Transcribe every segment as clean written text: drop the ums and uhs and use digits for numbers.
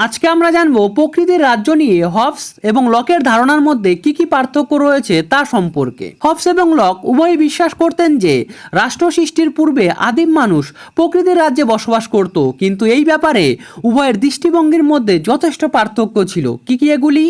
আজকে আমরা জানবো প্রকৃতির রাজ্য নিয়ে হবস এবং লকের ধারণার মধ্যে কি পার্থক্য রয়েছে তা সম্পর্কে। হবস এবং লক উভয়ই বিশ্বাস করতেন যে রাষ্ট্র সৃষ্টির পূর্বে আদিম মানুষ প্রকৃতির রাজ্যে বসবাস করত, কিন্তু এই ব্যাপারে উভয়ের দৃষ্টিভঙ্গির মধ্যে যথেষ্ট পার্থক্য ছিল। কি এগুলি?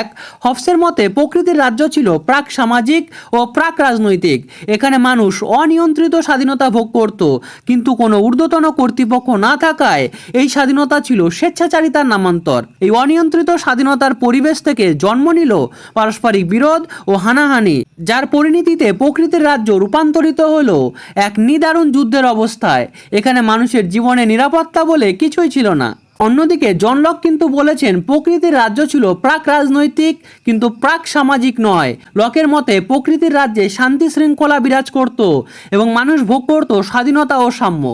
এক, হবসের মতে প্রকৃতির রাজ্য ছিল প্রাক সামাজিক ও প্রাক রাজনৈতিক। এখানে মানুষ অনিয়ন্ত্রিত স্বাধীনতা ভোগ করত, কিন্তু কোনো ঊর্ধ্বতন কর্তৃপক্ষ না থাকায় এই স্বাধীনতা ছিল স্বেচ্ছাচারিতার নামান্তর। এই অনিয়ন্ত্রিত স্বাধীনতার পরিবেশ থেকে জন্ম নিল পারস্পরিক বিরোধ ও হানাহানি, যার পরিণতিতে প্রকৃতির রাজ্য রূপান্তরিত হলো এক নিদারুণ যুদ্ধের অবস্থায়। এখানে মানুষের জীবনে নিরাপত্তা বলে কিছুই ছিল না। অন্যদিকে জন লক কিন্তু বলেছেন প্রকৃতির রাজ্য ছিল প্রাক রাজনৈতিক কিন্তু প্রাক সামাজিক নয়। লকের মতে প্রকৃতির রাজ্যে শান্তি শৃঙ্খলা বিরাজ করত এবং মানুষ ভোগ করত স্বাধীনতা ও সাম্য,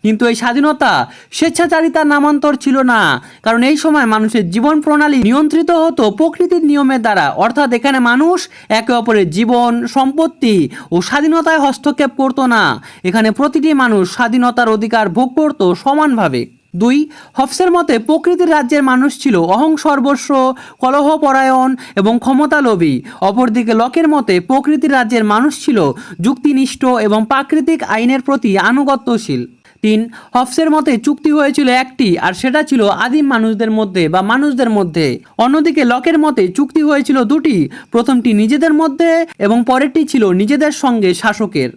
কিন্তু এই স্বাধীনতা স্বেচ্ছাচারিতার নামান্তর ছিল না, কারণ এই সময় মানুষের জীবন প্রণালী নিয়ন্ত্রিত হতো প্রকৃতির নিয়মের দ্বারা। অর্থাৎ এখানে মানুষ একে অপরের জীবন, সম্পত্তি ও স্বাধীনতায় হস্তক্ষেপ করতো না। এখানে প্রতিটি মানুষ স্বাধীনতার অধিকার ভোগ করত সমানভাবে। দুই, হবসের মতে প্রকৃতির রাজ্যের মানুষ ছিল অহং সর্বস্ব, কলহপরায়ণ এবং ক্ষমতালোভী। অপরদিকে লকের মতে প্রকৃতির রাজ্যের মানুষ ছিল যুক্তিনিষ্ঠ এবং প্রাকৃতিক আইনের প্রতি আনুগত্যশীল। তিন, হবসের মতে চুক্তি হয়েছিল একটি, আর সেটা ছিল আদিম মানুষদের মধ্যে বা মানুষদের মধ্যে। অন্যদিকে লকের মতে চুক্তি হয়েছিল দুটি, প্রথমটি নিজেদের মধ্যে এবং পরেরটি ছিল নিজেদের সঙ্গে শাসকের।